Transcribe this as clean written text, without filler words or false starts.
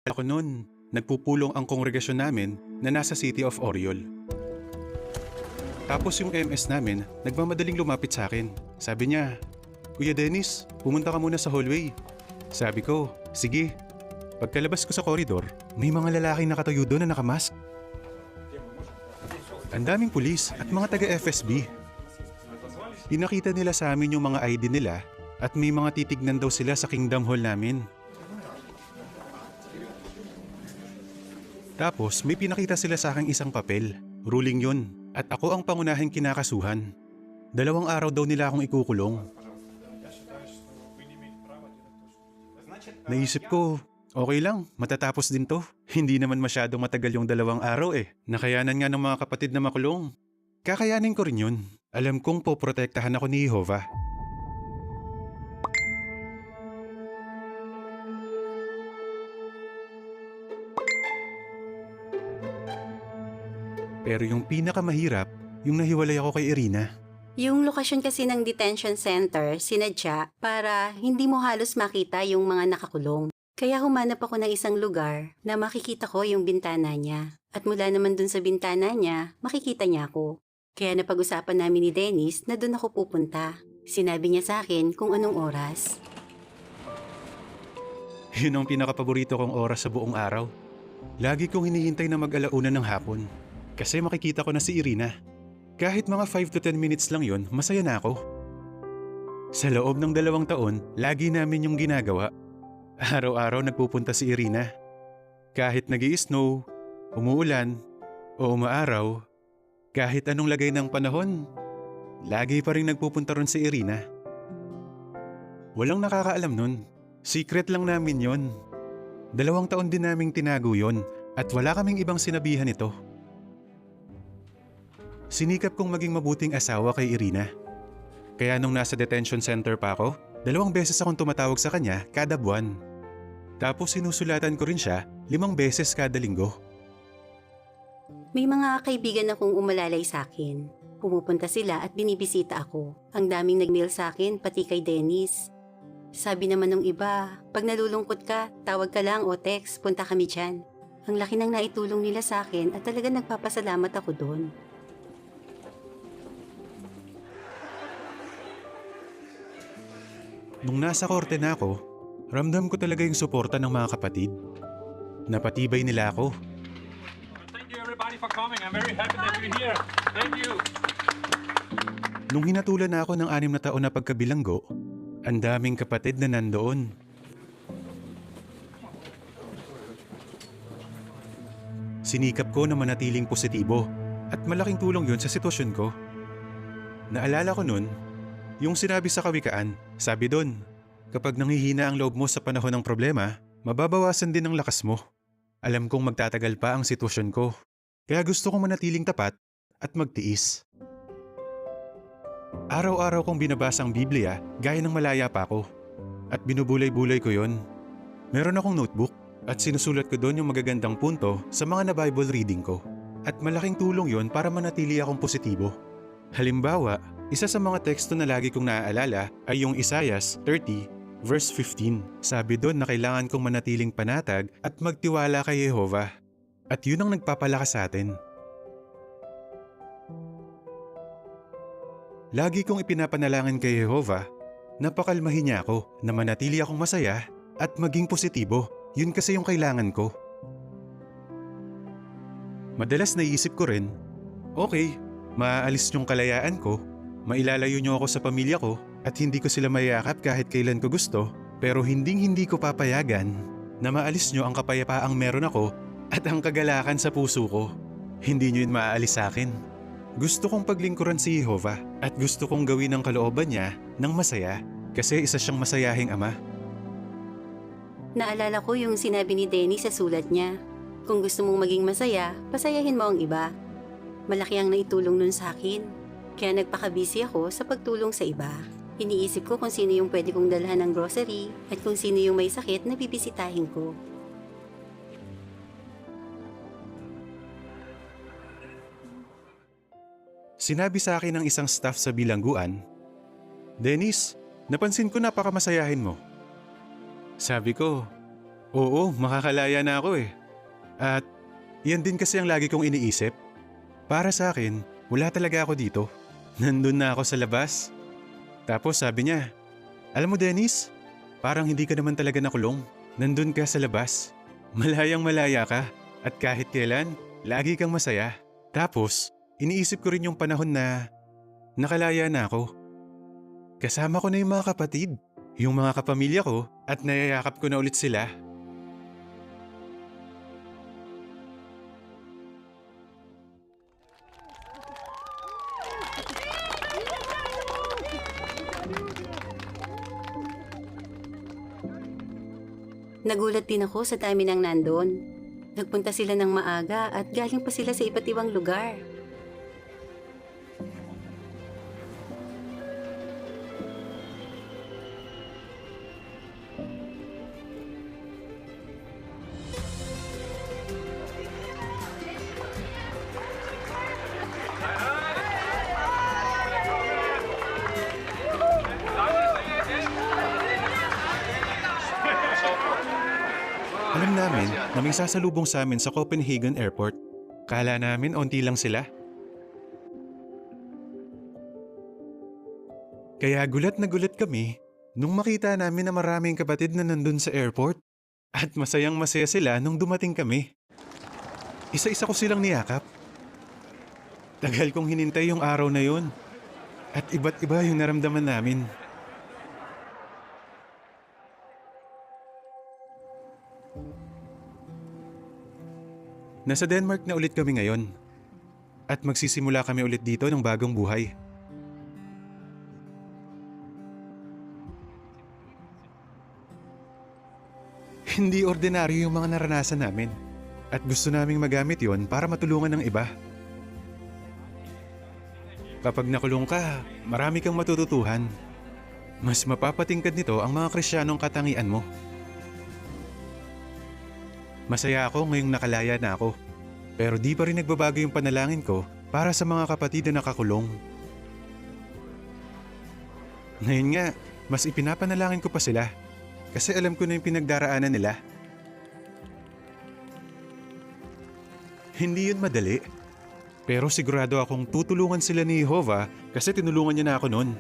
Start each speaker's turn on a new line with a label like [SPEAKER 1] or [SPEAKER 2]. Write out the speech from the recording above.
[SPEAKER 1] Ako noon, nagpupulong ang kongregasyon namin na nasa City of Oriol. Tapos yung MS namin, nagmamadaling lumapit sa akin. Sabi niya, "Kuya Dennis, pumunta ka muna sa hallway." Sabi ko, "Sige." Pagkalabas ko sa koridor, may mga lalaking nakatayo doon na nakamask. Ang daming pulis at mga taga-FSB. Pinakita nila sa amin yung mga ID nila at may mga titignan daw sila sa Kingdom Hall namin. Tapos may pinakita sila sa aking isang papel. Ruling yun. At ako ang pangunahing kinakasuhan. 2 araw daw nila akong ikukulong. Naisip ko, okay lang, matatapos din to. Hindi naman masyadong matagal yung 2 araw eh. Nakayanan nga ng mga kapatid na makulong. Kakayanin ko rin yun. Alam kong poprotektahan ako ni Jehovah. Pero yung pinakamahirap, yung nahiwalay ako kay Irina.
[SPEAKER 2] Yung lokasyon kasi ng detention center, sinadya para hindi mo halos makita yung mga nakakulong. Kaya humanap ako ng isang lugar na makikita ko yung bintana niya. At mula naman dun sa bintana niya, makikita niya ako. Kaya napag-usapan namin ni Dennis na dun ako pupunta. Sinabi niya sa akin kung anong oras.
[SPEAKER 1] Yun ang pinakapaborito kong oras sa buong araw. Lagi kong hinihintay na mag-alauna ng hapon. Kasi makikita ko na si Irina. Kahit mga 5 to 10 minutes lang yon, masaya na ako. Sa loob ng 2 taon, lagi namin yung ginagawa. Araw-araw nagpupunta si Irina. Kahit nag-i-snow, umuulan, o umaaraw, kahit anong lagay ng panahon, lagi pa rin nagpupunta ron si Irina. Walang nakakaalam nun. Secret lang namin yon. 2 taon din naming tinago yon at wala kaming ibang sinabihan ito. Sinikap kong maging mabuting asawa kay Irina. Kaya nung nasa detention center pa ako, 2 beses akong tumatawag sa kanya kada buwan. Tapos sinusulatan ko rin siya 5 beses kada linggo.
[SPEAKER 2] May mga kaibigan akong umalalay sa akin. Pumupunta sila at binibisita ako. Ang daming nag-mail sa akin, pati kay Dennis. Sabi naman ng iba, pag nalulungkot ka, tawag ka lang o text, punta kami dyan. Ang laki ng naitulong nila sa akin at talaga nagpapasalamat ako doon.
[SPEAKER 1] Nung nasa korte na ako, ramdam ko talaga yung suporta ng mga kapatid. Napatibay nila ako.
[SPEAKER 3] Thank you everybody for coming. I'm very happy that you're here. Thank you.
[SPEAKER 1] Nung hinatulan na ako ng 6 na taon na pagkabilanggo, ang daming kapatid na nandoon. Sinikap ko na manatiling positibo at malaking tulong yun sa sitwasyon ko. Naalala ko nun, yung sinabi sa kawikaan, sabi doon, kapag nanghihina ang loob mo sa panahon ng problema, mababawasan din ang lakas mo. Alam kong magtatagal pa ang sitwasyon ko, kaya gusto kong manatiling tapat at magtiis. Araw-araw kong binabasa ang Biblia gaya ng malaya pa ako, at binubulay-bulay ko yon. Meron akong notebook at sinusulat ko doon yung magagandang punto sa mga na-Bible reading ko. At malaking tulong yon para manatili akong positibo. Halimbawa, isa sa mga teksto na lagi kong naaalala ay yung Isaias 30 verse 15. Sabi doon na kailangan kong manatiling panatag at magtiwala kay Jehovah. At yun ang nagpapalakas sa atin. Lagi kong ipinapanalangin kay Jehovah na pakalmahin niya ako na manatili akong masaya at maging positibo. Yun kasi yung kailangan ko. Madalas naisip ko rin, okay, maaalis yung kalayaan ko, mailalayo niyo ako sa pamilya ko at hindi ko sila mayakap kahit kailan ko gusto, pero hindi ko papayagan na maalis niyo ang kapayapaang meron ako at ang kagalakan sa puso ko. Hindi niyo yun maaalis sa akin. Gusto kong paglingkuran si Jehovah at gusto kong gawin ang kalooban niya ng masaya kasi isa siyang masayahing ama.
[SPEAKER 2] Naalala ko yung sinabi ni Dennis sa sulat niya. Kung gusto mong maging masaya, pasayahin mo ang iba. Malaki ang naitulong nun sa akin. Kaya nagpakabisi ako sa pagtulong sa iba. Iniisip ko kung sino yung pwede kong dalhan ng grocery at kung sino yung may sakit na bibisitahin ko.
[SPEAKER 1] Sinabi sa akin ng isang staff sa bilangguan, "Dennis, napansin ko napakamasayahin mo." Sabi ko, Oo, makakalaya na ako eh. At yan din kasi ang lagi kong iniisip. Para sa akin, wala talaga ako dito. Nandun na ako sa labas. Tapos sabi niya, alam mo Dennis, parang hindi ka naman talaga nakulong. Nandun ka sa labas. Malayang malaya ka. At kahit kailan, lagi kang masaya. Tapos, iniisip ko rin yung panahon na nakalaya na ako. Kasama ko na yung mga kapatid, yung mga kapamilya ko at nayayakap ko na ulit sila.
[SPEAKER 2] Nagulat din ako sa dami ng nandun. Nagpunta sila ng maaga at galing pa sila sa iba't ibang lugar.
[SPEAKER 1] Alam namin na may sasalubong sa amin sa Copenhagen Airport. Kala namin onti lang sila. Kaya gulat na gulat kami nung makita namin na maraming kapatid na nandun sa airport. At masayang masaya sila nung dumating kami. Isa-isa ko silang niyakap. Tagal kong hinintay yung araw na yun. At iba't iba yung naramdaman namin. Nasa Denmark na ulit kami ngayon. At magsisimula kami ulit dito ng bagong buhay. Hindi ordinaryo yung mga naranasan namin. At gusto naming magamit yon para matulungan ng iba. Kapag nakulong ka, marami kang matututuhan. Mas mapapatingkad nito ang mga Kristiyanong katangian mo. Masaya ako ngayong nakalaya na ako. Pero di pa rin nagbabago yung panalangin ko para sa mga kapatid na nakakulong. Ngayon nga, mas ipinapanalangin ko pa sila. Kasi alam ko na yung pinagdaraanan nila. Hindi yun madali. Pero sigurado akong tutulungan sila ni Jehovah kasi tinulungan niya na ako noon.